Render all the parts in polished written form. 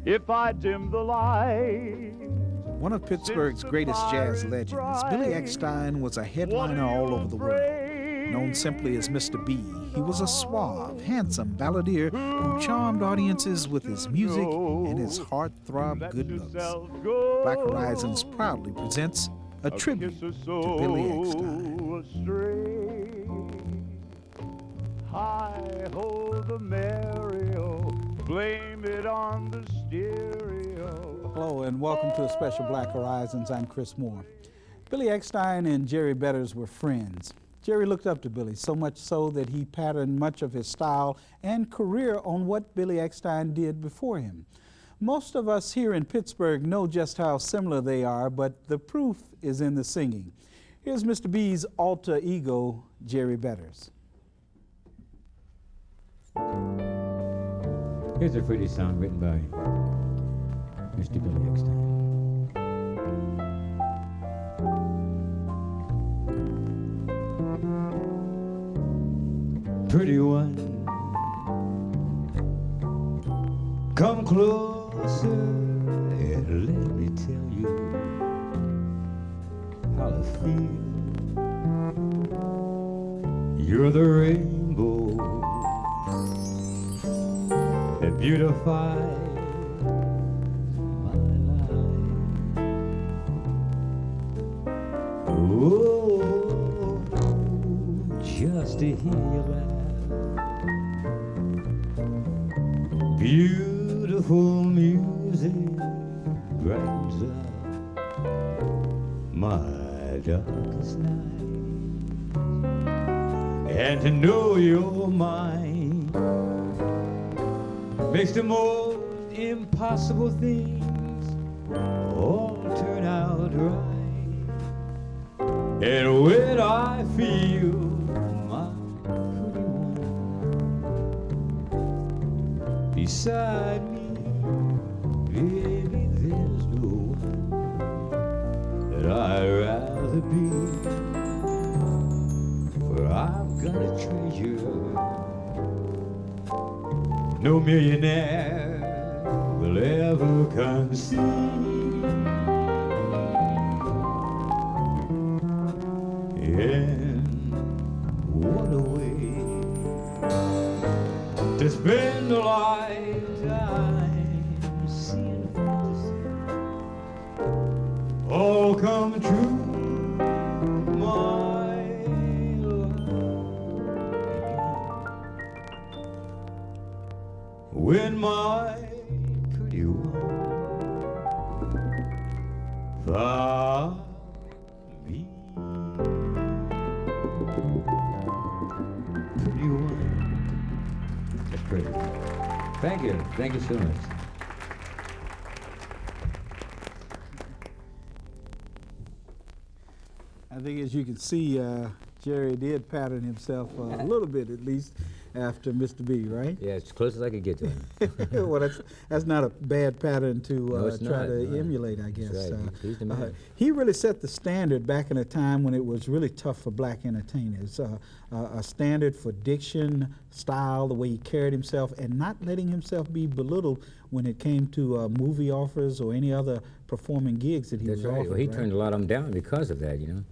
if I dim the light. One of Pittsburgh's greatest jazz legends, Billy Eckstine was a headliner all over the world. Known simply as Mr. B, he was a suave, handsome balladeer who charmed audiences with his music and his heartthrob good looks. Black Horizons proudly presents a tribute to Billy Eckstine. Hi-ho the Mario, blame it on the stereo. Hello and welcome to a special Black Horizons. I'm Chris Moore. Billy Eckstine and Jerry Betters were friends. Jerry looked up to Billy, so much so that he patterned much of his style and career on what Billy Eckstine did before him. Most of us here in Pittsburgh know just how similar they are, but the proof is in the singing. Here's Mr. B's alter ego, Jerry Betters. Here's a pretty song written by Mr. Billy Eckstine. Pretty one, come closer and let me tell you how I feel. You're the rainbow that beautifies my life. Oh, just to hear you laugh. Beautiful music brightens up my darkest night. And to know you're mine makes the most impossible things all turn out right. And when I feel my pretty one beside me, baby, there's no one that I'd rather be. For I've got a treasure no millionaire will ever conceive. And what a way to spend a lifetime seeing fantasy all come true. My when my pretty one found me. Pretty one. That's pretty. Thank you. Thank you so much. I think as you can see, Jerry did pattern himself a little bit at least after Mr. B, right? Yeah, it's as close as I could get to him. Well, that's not a bad pattern to No, it's try not, to no. emulate, I guess. That's right. He's the man. He really set the standard back in a time when it was really tough for black entertainers. A standard for diction, style, the way he carried himself, and not letting himself be belittled when it came to movie offers or any other performing gigs that he That's was right. offered. Well, he right? turned a lot of them down because of that, you know.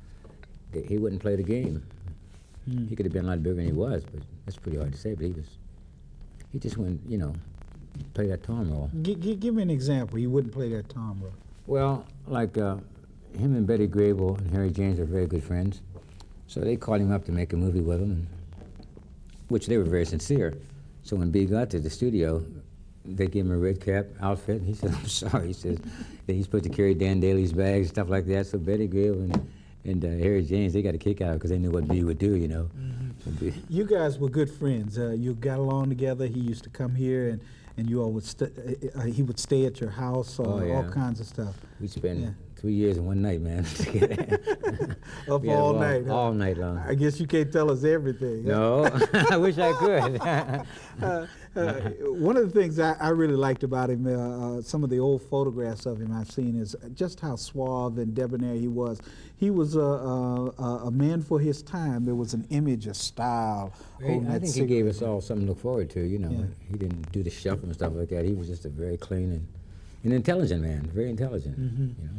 He wouldn't play the game. He could have been a lot bigger than he was, but that's pretty hard to say, but he just wouldn't, you know, play that Tom role. Give me an example. He wouldn't play that Tom role. Well, like him and Betty Grable and Harry James are very good friends, so they called him up to make a movie with him, and, which they were very sincere. So when B got to the studio, they gave him a red cap outfit, and he said, I'm sorry. He says that he's supposed to carry Dan Daly's bags, stuff like that, so Betty Grable and Harry James, they got a kick out of it because they knew what B would do, you know. You guys were good friends. You got along together. He used to come here, and you all would he would stay at your house, all kinds of stuff. We spent 3 years and one night, man. Up all night. All night long. I guess you can't tell us everything. No, I wish I could. One of the things I really liked about him, some of the old photographs of him I've seen, is just how suave and debonair he was. He was a man for his time. There was an image, a style. I think he gave us all something to look forward to, you know. Yeah. He didn't do the shuffle and stuff like that. He was just a very clean and an intelligent man, very intelligent. You know.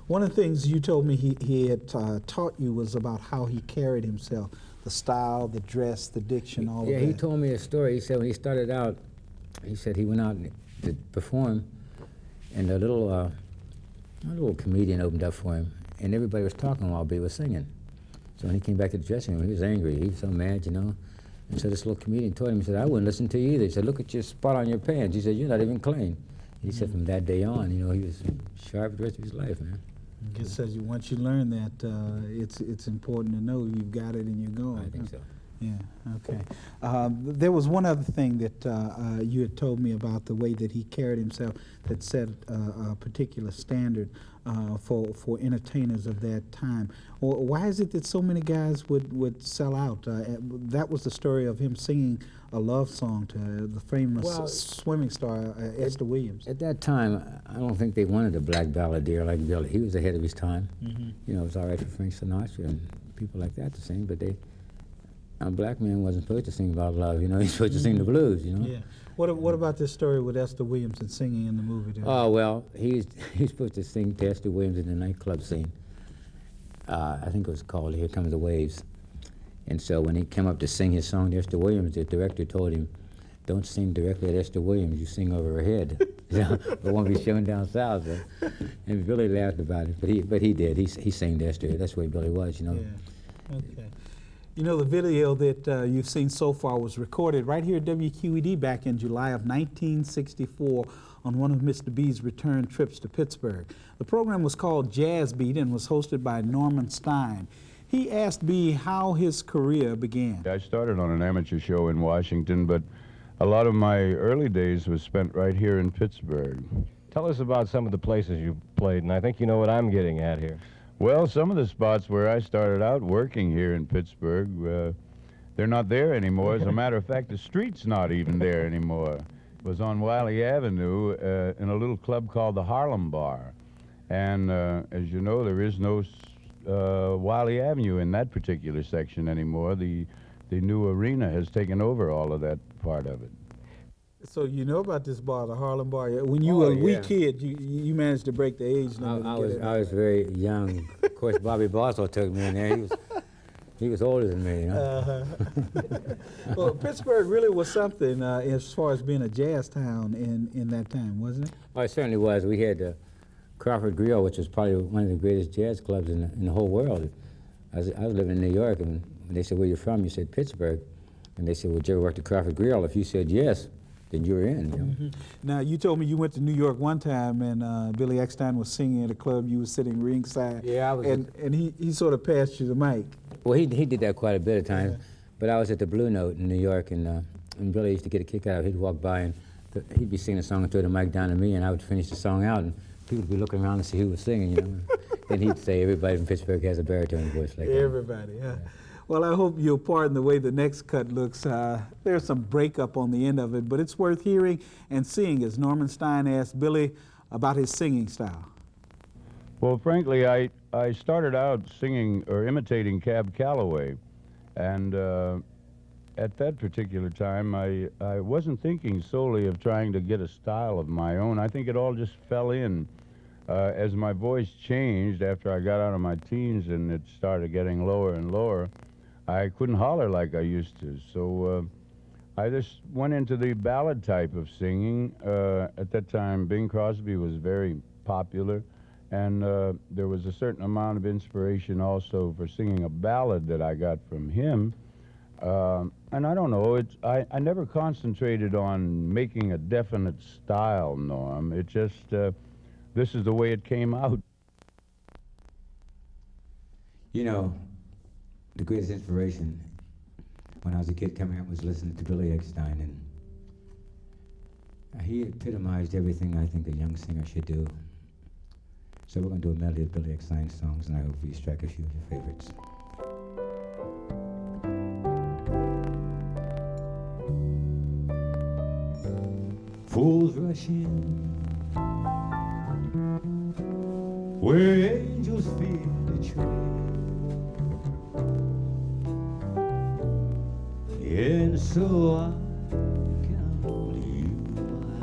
One of the things you told me he had taught you was about how he carried himself, the style, the dress, the diction, all of that. Yeah, he told me a story. He said when he started out, he said he went out to perform, and a little comedian opened up for him, and everybody was talking while Billy was singing. So when he came back to the dressing room, he was angry. He was so mad, you know. And so this little comedian told him, he said, I wouldn't listen to you either. He said, look at your spot on your pants. He said, you're not even clean. He said from that day on, you know, he was sharp the rest of his life, man. It says once you learn that, it's important to know you've got it and you're going. I think so. Yeah, okay. There was one other thing that you had told me about the way that he carried himself that set a particular standard for entertainers of that time. Why is it that so many guys would sell out? That was the story of him singing a love song to the famous swimming star Esther Williams. At that time, I don't think they wanted a black balladeer like Billy. He was ahead of his time. You know, it was all right for Frank Sinatra and people like that to sing, but a black man wasn't supposed to sing about love, you know. He's supposed to sing the blues, you know. Yeah. What about this story with Esther Williams and singing in the movie? There? Oh, well, he's supposed to sing to Esther Williams in the nightclub scene. I think it was called Here Comes the Waves. And so when he came up to sing his song to Esther Williams, the director told him, don't sing directly at Esther Williams, you sing over her head. You know, it won't be shown down south. So. And Billy laughed about it, but he did. He sang to Esther. That's the way Billy was, you know. Yeah. Okay. You know, the video that you've seen so far was recorded right here at WQED back in July of 1964 on one of Mr. B's return trips to Pittsburgh. The program was called Jazz Beat and was hosted by Norman Stein. He asked B how his career began. I started on an amateur show in Washington, but a lot of my early days was spent right here in Pittsburgh. Tell us about some of the places you played, and I think you know what I'm getting at here. Well, some of the spots where I started out working here in Pittsburgh, they're not there anymore. As a matter of fact, the street's not even there anymore. It was on Wylie Avenue in a little club called the Harlem Bar. And as you know, there is no Wylie Avenue in that particular section anymore. The new arena has taken over all of that part of it. So you know about this bar, the Harlem Bar. When you were a wee kid, you managed to break the age limit. I was very young. Of course, Bobby Boswell took me in there. He was older than me, you know. Well, Pittsburgh really was something as far as being a jazz town in that time, wasn't it? Oh, it certainly was. We had Crawford Grill, which was probably one of the greatest jazz clubs in the whole world. I was living in New York, and when they said, where you from? You said Pittsburgh. And they said, well, did you ever work at Crawford Grill? If you said yes, then you were in, you know. Now, you told me you went to New York one time, and Billy Eckstine was singing at a club. You were sitting ringside. Yeah, I was. And he sort of passed you the mic. Well, he did that quite a bit of times. But I was at the Blue Note in New York, and Billy used to get a kick out of it. He'd walk by, and he'd be singing a song and throw the mic down to me, and I would finish the song out, and people would be looking around to see who was singing, you know. Then he'd say, everybody from Pittsburgh has a baritone voice like that. Everybody, huh? Well, I hope you'll pardon the way the next cut looks. There's some breakup on the end of it, but it's worth hearing and seeing as Norman Stein asked Billy about his singing style. Well, frankly, I started out singing or imitating Cab Calloway, and at that particular time, I wasn't thinking solely of trying to get a style of my own. I think it all just fell in. As my voice changed after I got out of my teens and it started getting lower and lower, I couldn't holler like I used to. So I just went into the ballad type of singing. At that time, Bing Crosby was very popular, and there was a certain amount of inspiration also for singing a ballad that I got from him. And I don't know, I never concentrated on making a definite style, Norm. It just, this is the way it came out. You know, the greatest inspiration when I was a kid coming up was listening to Billy Eckstine, and he epitomized everything I think a young singer should do. So we're going to do a medley of Billy Eckstine songs, and I hope you strike a few of your favorites. Fools rush in where angels fear to tread, and so I count you my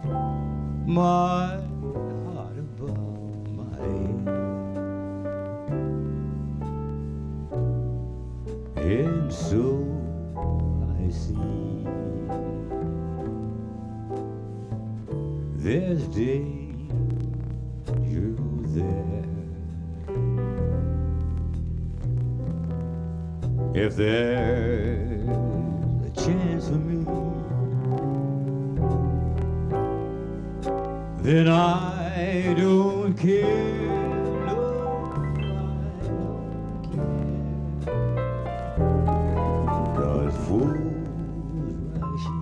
love. my heart above my head. And so I see there's danger there. If there's a chance for me, then I don't care. No, I don't care. 'Cause fools rush in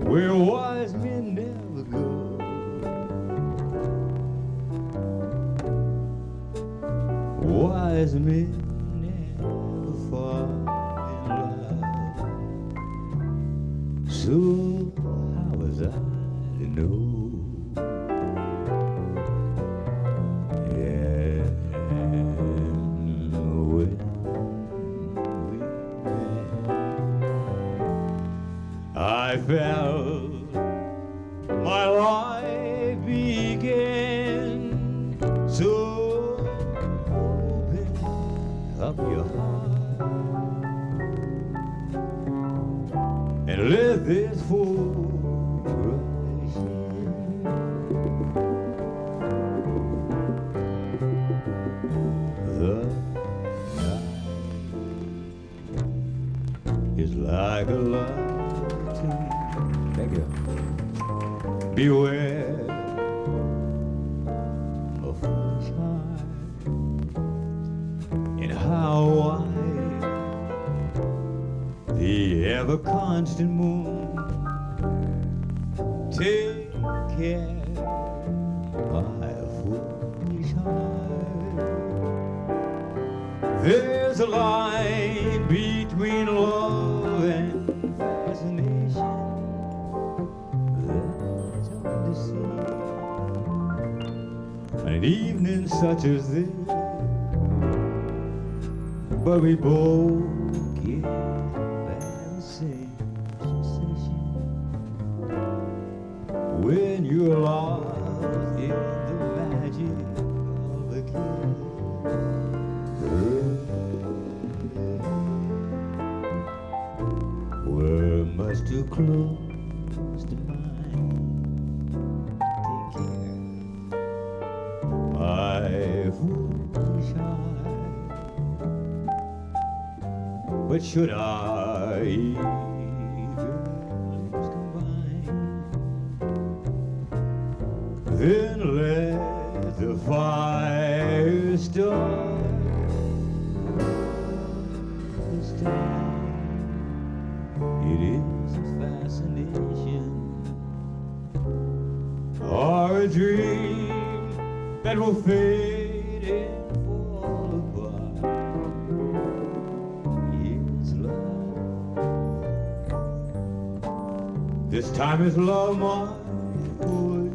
where wise men never go. Wise men never fall in love. So how was I to know? And when we met, I felt my life begin. So open up your heart and let this fool rush in. The night is like a love. Thank you. Beware of foolish heart and how wide the ever constant moon. Take care, my foolish heart. There's a line between love and fascination. There's hard to see. An evening such as this, but we both get that sensation when you're lost in the magic of a kiss. We're much too close to mine. Take care, my foolish heart. But should our eagles combine, then let the fire start. This time it is a fascination or a dream that will fade and fall apart. It's love. This time is love, my boy.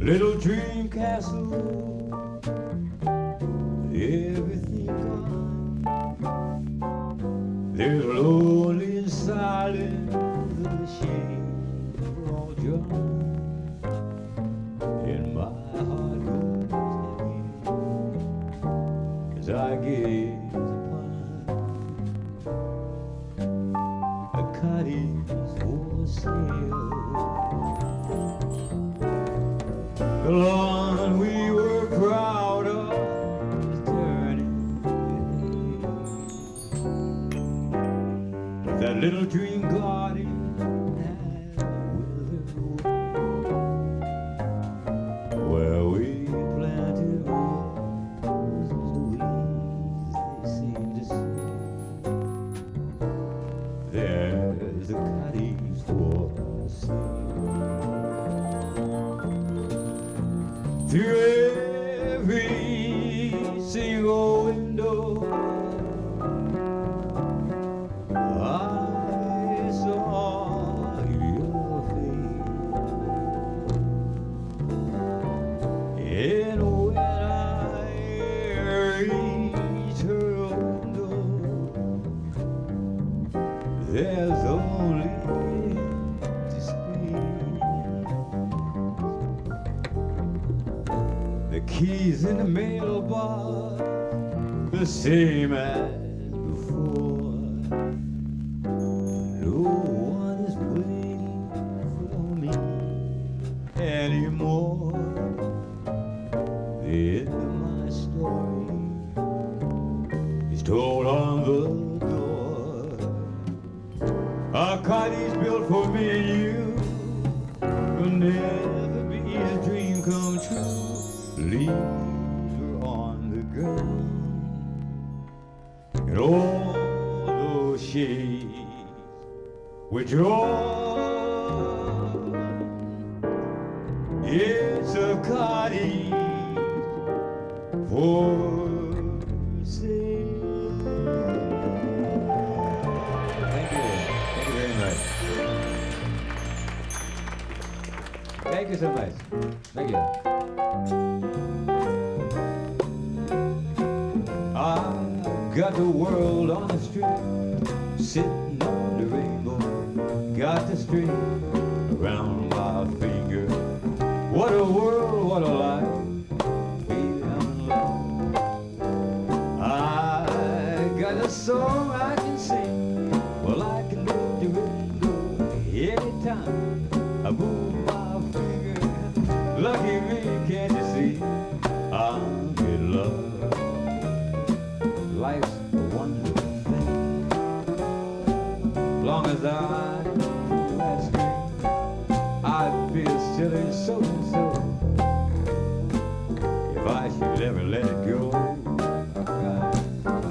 Little dream castle, everything gone. There's lonely and silent, the shades are all drawn, and my heart goes heavy as I gaze upon a cottage for sale. The lawn we were proud of is turning to hay. That little dream garden has withered away, where we planted roses, the weeds they seem to say. There's a cottage for sale. Through every single window I saw your face, and when I the keys in the mailbox, the same as before. No one is waiting for me anymore. The end of my story is told on the door. A cottage built for me and you will never be a dream come true. Leave her on the ground, and all those shades were drawn. It's a cottage for sale. Thank you. Thank you very much. Thank you so much. Thank you. I've got the world on the street, sitting on the rainbow. Got the string around my finger. What a world, what a life. Baby, I'm in love. I got a song I can sing. Well, I can make the rainbow anytime I move my finger. Lucky me, can't you see? I'm in love. Life's a wonderful thing. Long as I pull that string, I feel silly so and so. If I should ever let it go,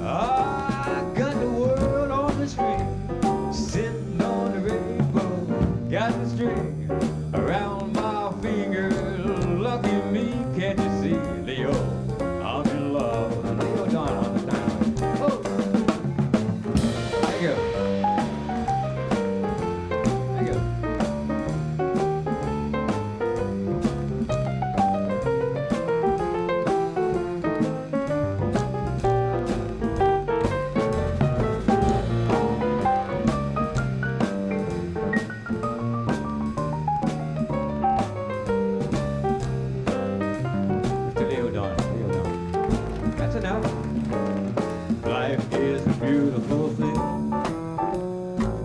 I got the world on the string, sitting on the rainbow. Got the string around my finger. Lucky me, can't you see, Leo? I'm in love. Leo Don on the dynamite. Oh, thank you. Thank you. Mr. Leo Don. Leo Don. That's enough. Life is a beautiful thing.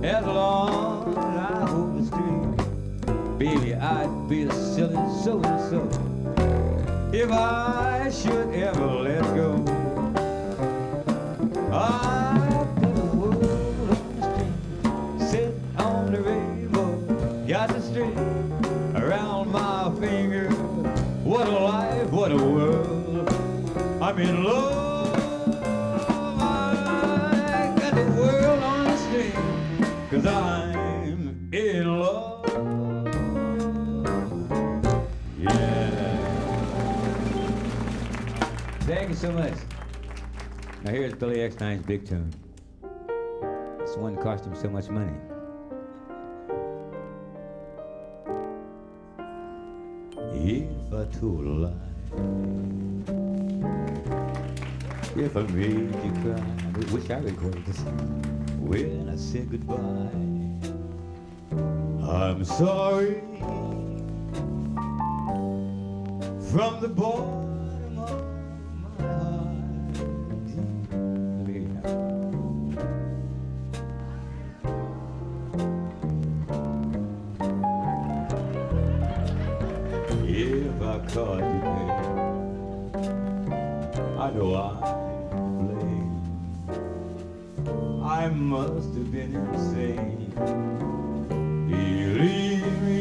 As long as I hold the string, baby, I'd be a silly so and so if I should ever let go. I've got the world on the string, sit on the rainbow. Got the string around my finger. What a life, what a world. I'm in love. I got the world on the string, 'cause I'm in love. Yeah. Thank you so much. Now here's Billy Eckstine's big tune. This one cost him so much money. If I told a lie, if I made you cry, I wish I recorded this when I said goodbye. I'm sorry from the bottom of my heart. Let me hear you now. If I caught you there, I know I'm to blame. I must have been insane. Believe me.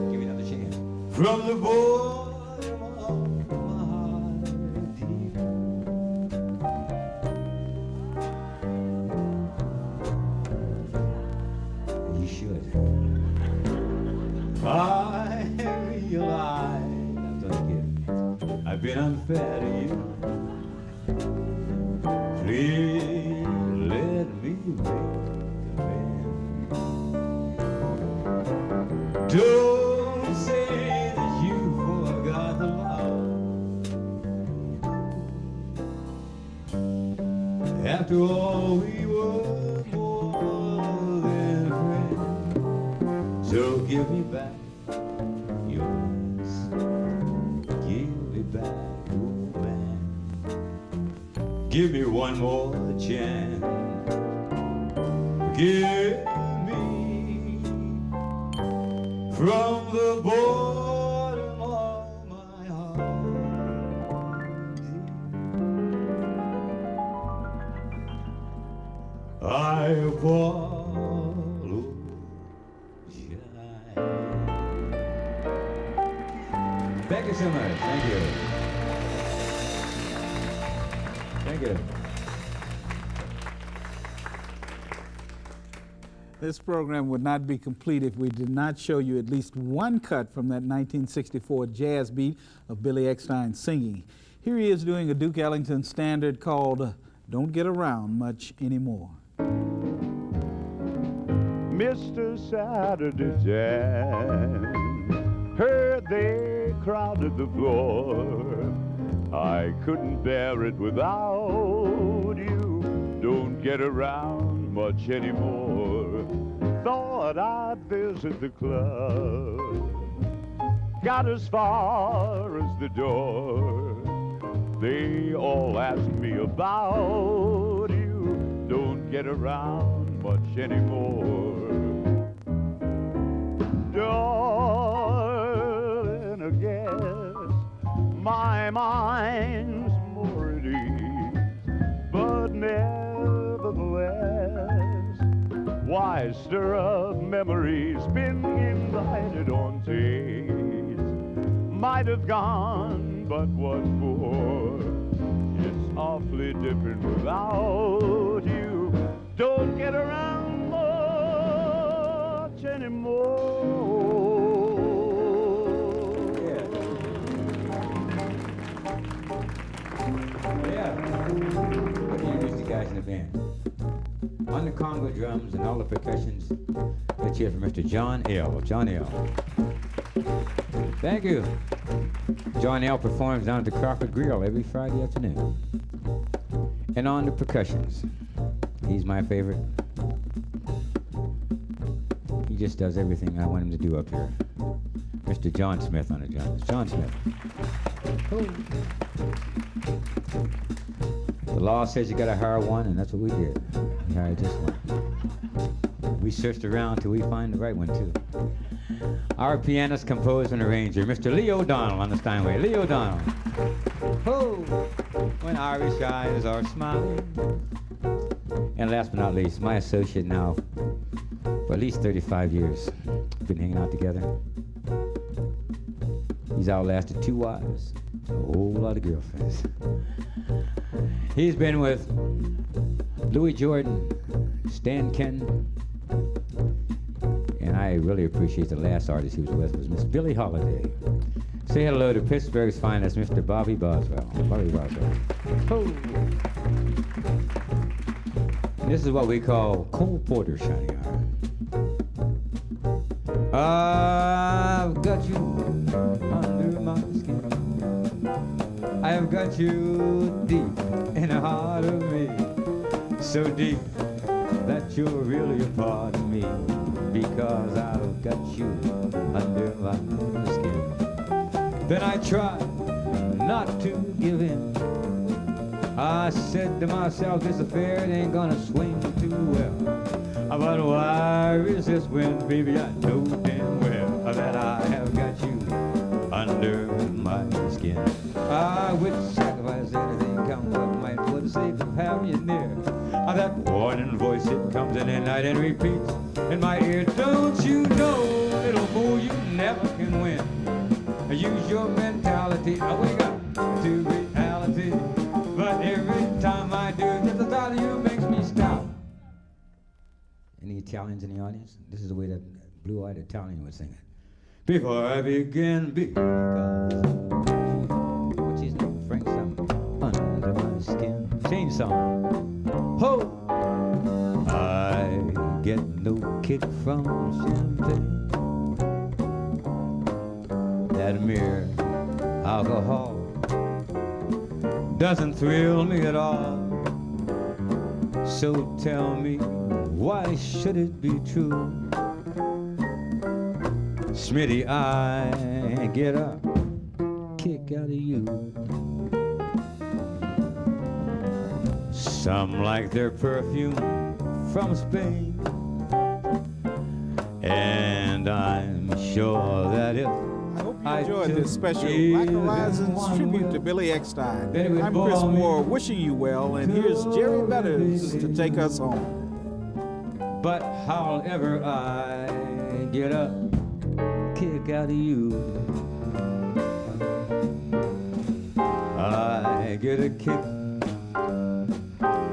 Give me another chance. From the bottom of my heart, dear. You should. I realize I've been unfair to you. Please let me make amends. Don't say that you forgot the love. After all, we were more than friends. So give me back your hands. Give me one more chance. Forgive me from the bottom of my heart. I apologize. Thank you so much. Thank you. Thank you. This program would not be complete if we did not show you at least one cut from that 1964 jazz beat of Billy Eckstine singing. Here he is doing a Duke Ellington standard called Don't Get Around Much Anymore. Mr. Saturday Jazz, heard they crowded the floor. I couldn't bear it without you. Don't get around much anymore. Thought I'd visit the club. Got as far as the door. They all asked me about you. Don't get around much anymore. Darling, I guess my mind's more at ease, but nevertheless, why stir up memories been invited on taste? Might have gone, but what for? It's awfully different without you. Don't get around much anymore. Yeah. What do you introduce the guys in the band? On the conga drums and all the percussions, let's hear from Mr. John L. John L. Thank you. John L. performs down at the Crawford Grill every Friday afternoon. And on the percussions, he's my favorite. He just does everything I want him to do up here. Mr. John Smith on the drums. John Smith. Oh. The law says you gotta hire one, and that's what we did. We hired this one. We searched around till we find the right one, too. Our pianist, composer, and arranger, Mr. Lee O'Donnell on the Steinway. Lee O'Donnell. Oh, when Irish eyes are smiling. And last but not least, my associate now for at least 35 years. We've been hanging out together. He's outlasted 2 wives, a whole lot of girlfriends. He's been with Louis Jordan, Stan Kenton, and I really appreciate the last artist he was with was Miss Billie Holiday. Say hello to Pittsburgh's finest, Mr. Bobby Boswell. Bobby Boswell. Oh. This is what we call Cole Porter Shining Hour. I've got you under my skin. I've got you deep in the heart of me, so deep that you're really a part of me, because I've got you under my skin. Then I tried not to give in. I said to myself, this affair ain't gonna swing too well. But why resist when, baby, I know damn well that I have got you under my skin. I would sacrifice anything, come what might, for the sake of having you near. That warning voice, it comes in at night and repeats in my ear. Don't you know, little fool, you never can win. Use your mentality, I wake up to reality. But every time I do, just the thought of you makes me stop. Any Italians in the audience? This is the way that blue-eyed Italian would sing it. Before I begin, because what's his name? Frank something. Under my skin. Change song. Ho! I get no kick from champagne. That mere alcohol doesn't thrill me at all. So tell me, why should it be true? Smitty, I get a kick out of you. Some like their perfume from Spain. And I'm sure that if I hope you I enjoyed took this special Black even Horizons one tribute way, to Billy Eckstine. then it would I'm bore Chris me Moore wishing you well, and here's Jerry Betters to take us home. But however I get a kick out of you, I get a kick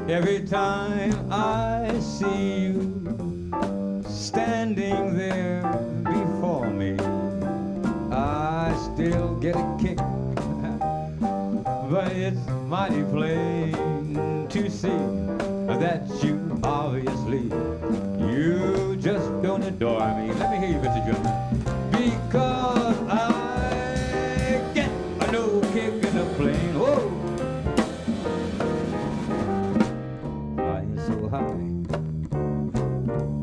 every time I see you standing there before me. I still get a kick, but it's mighty plain to see that you obviously, you just don't adore me. Let me hear you, Mr. Jones. Because I get a no kick in the plane. Whoa! Flying so high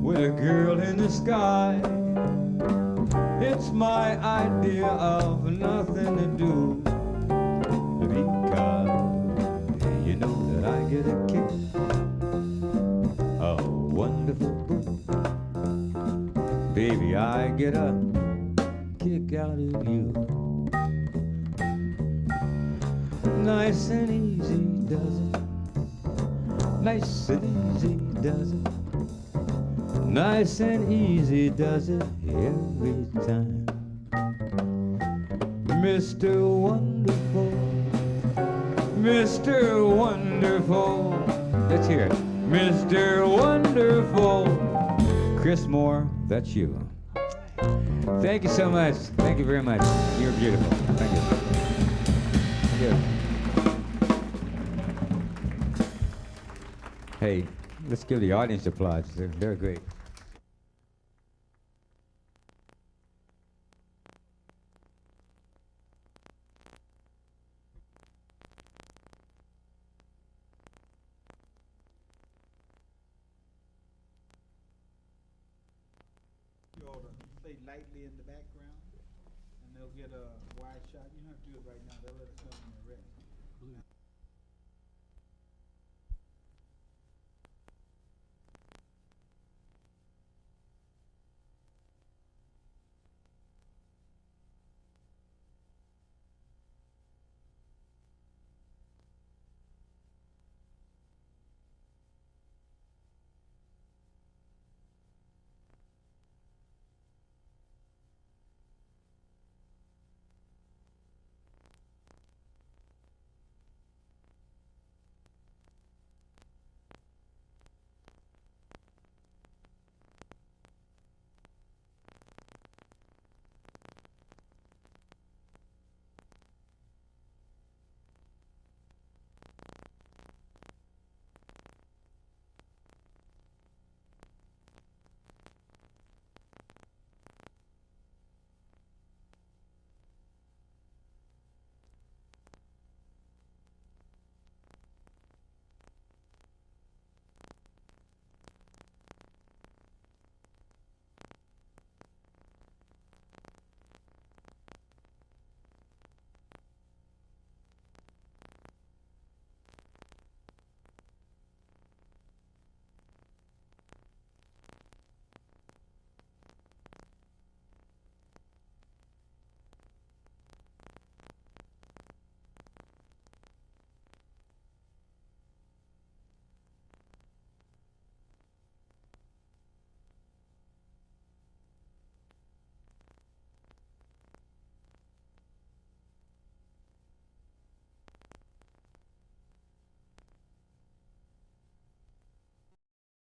with a girl in the sky. It's my idea of nothing to do. Because you know that I get a kick. A wonderful boo. Baby, I get a kick out of you. Nice and easy does it. Nice and easy does it. Nice and easy does it every time. Mr. Wonderful, Mr. Wonderful. Let's hear it. Mr. Wonderful. Chris Moore, that's you. Thank you so much. Thank you very much. You're beautiful. Thank you. Thank you. Hey, let's give the audience applause. They're great. You ought to play lightly in the background, and they'll get a wide shot. You don't have to do it right now. They'll let us know when they're ready.